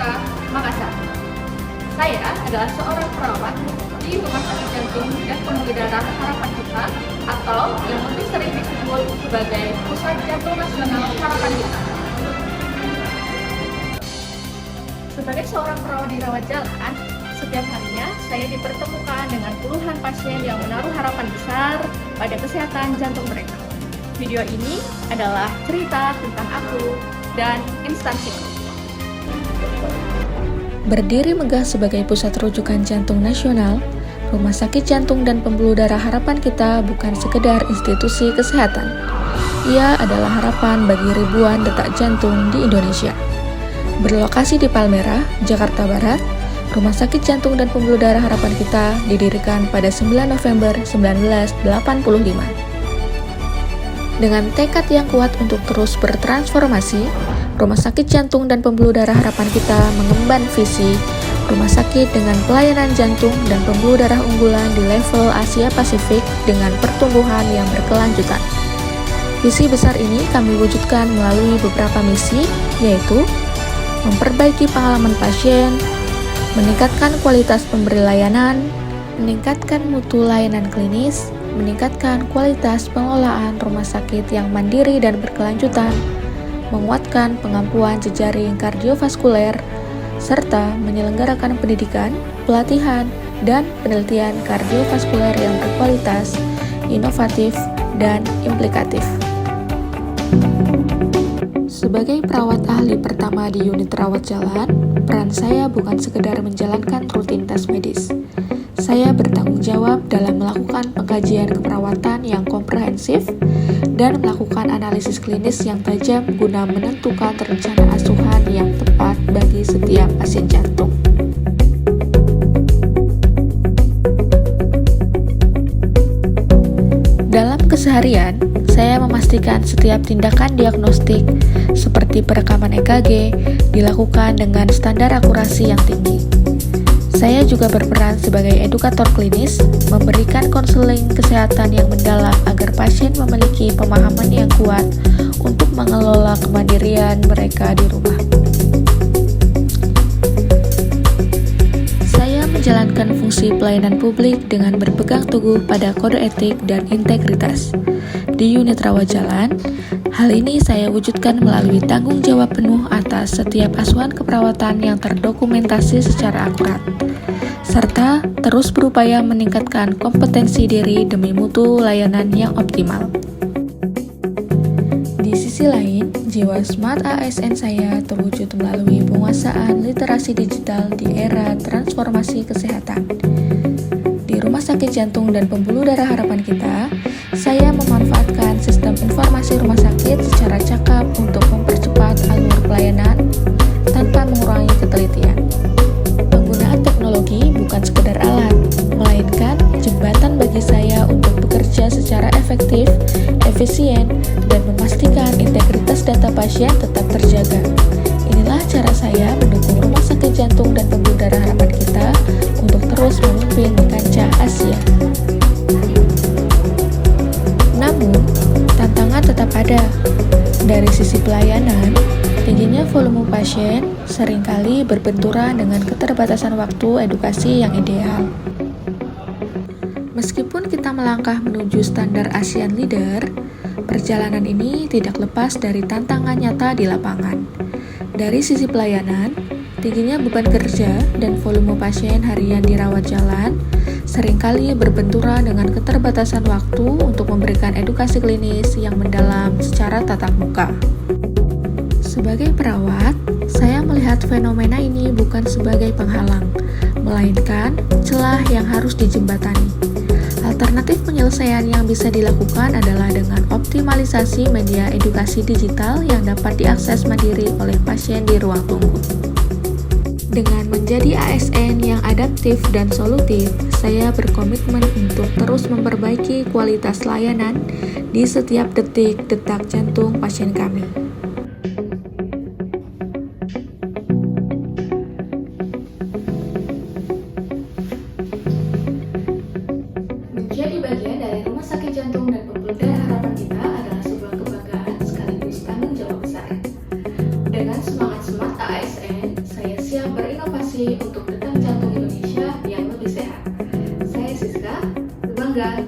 Kota Makassar. Saya adalah seorang perawat di Rumah Sakit Jantung dan Pembuluh Darah Harapan Kita atau yang lebih sering disebut sebagai Pusat Jantung Nasional Harapan Kita. Sebagai seorang perawat di rawat jalan, setiap harinya saya dipertemukan dengan puluhan pasien yang menaruh harapan besar pada kesehatan jantung mereka. Video ini adalah cerita tentang aku dan instansiku. Berdiri megah sebagai pusat rujukan jantung nasional, Rumah Sakit Jantung dan Pembuluh Darah Harapan Kita bukan sekedar institusi kesehatan. Ia adalah harapan bagi ribuan detak jantung di Indonesia. Berlokasi di Palmerah, Jakarta Barat, Rumah Sakit Jantung dan Pembuluh Darah Harapan Kita didirikan pada 9 November 1985. Dengan tekad yang kuat untuk terus bertransformasi, Rumah Sakit Jantung dan Pembuluh Darah Harapan Kita mengemban visi rumah sakit dengan pelayanan jantung dan pembuluh darah unggulan di level Asia Pasifik dengan pertumbuhan yang berkelanjutan. Visi besar ini kami wujudkan melalui beberapa misi, yaitu memperbaiki pengalaman pasien, meningkatkan kualitas pemberi layanan, meningkatkan mutu layanan klinis, meningkatkan kualitas pengelolaan rumah sakit yang mandiri dan berkelanjutan, menguatkan pengampuan jejaring kardiovaskuler, serta menyelenggarakan pendidikan, pelatihan, dan penelitian kardiovaskuler yang berkualitas, inovatif, dan implikatif. Sebagai perawat ahli pertama di unit rawat jalan, peran saya bukan sekedar menjalankan rutinitas medis. Saya bertanggung jawab dalam melakukan pengkajian keperawatan yang komprehensif dan melakukan analisis klinis yang tajam guna menentukan rencana asuhan yang tepat bagi setiap pasien jantung. Dalam keseharian, saya memastikan setiap tindakan diagnostik seperti perekaman EKG dilakukan dengan standar akurasi yang tinggi. Saya juga berperan sebagai edukator klinis, memberikan konseling kesehatan yang mendalam agar pasien memiliki pemahaman yang kuat untuk mengelola kemandirian mereka di rumah. Saya menjalankan fungsi pelayanan publik dengan berpegang teguh pada kode etik dan integritas. Di unit rawat jalan, hal ini saya wujudkan melalui tanggung jawab penuh atas setiap asuhan keperawatan yang terdokumentasi secara akurat, serta terus berupaya meningkatkan kompetensi diri demi mutu layanan yang optimal. Di sisi lain, jiwa Smart ASN saya terwujud melalui penguasaan literasi digital di era transformasi kesehatan. Di Rumah Sakit Jantung dan Pembuluh Darah Harapan Kita, saya memanfaatkan sistem informasi rumah sakit secara cakap untuk mempercepat alur pelayanan tanpa mengurangi ketelitian. Penggunaan teknologi bukan sekedar alat, melainkan jembatan bagi saya untuk bekerja secara efektif, efisien, dan memastikan integritas data pasien tetap terjaga. Inilah cara saya mendukung Rumah Sakit Jantung dan Pembuluh Darah Harapan Kita untuk terus memimpin kancah Asia. Namun, tantangan tetap ada. Dari sisi pelayanan, tingginya volume pasien seringkali berbenturan dengan keterbatasan waktu edukasi yang ideal. Meskipun kita melangkah menuju standar ASEAN Leader, perjalanan ini tidak lepas dari tantangan nyata di lapangan. Dari sisi pelayanan, tingginya beban kerja dan volume pasien harian di rawat jalan seringkali berbenturan dengan keterbatasan waktu untuk memberikan edukasi klinis yang mendalam secara tatap muka. Sebagai perawat, saya melihat fenomena ini bukan sebagai penghalang, melainkan celah yang harus dijembatani. Alternatif penyelesaian yang bisa dilakukan adalah dengan optimalisasi media edukasi digital yang dapat diakses mandiri oleh pasien di ruang tunggu. Dengan menjadi ASN yang adaptif dan solutif, saya berkomitmen untuk terus memperbaiki kualitas layanan di setiap detak jantung pasien kami. Menjadi bagian dari Rumah Sakit Jantung dan Pembuluh Darah Harapan Kita adalah sebuah kebanggaan sekaligus tanggung jawab besar. Dengan semangat Smart ASN, saya siap berinovasi untuk detak jantung Indonesia yang lebih sehat. Saya Siska, berbangga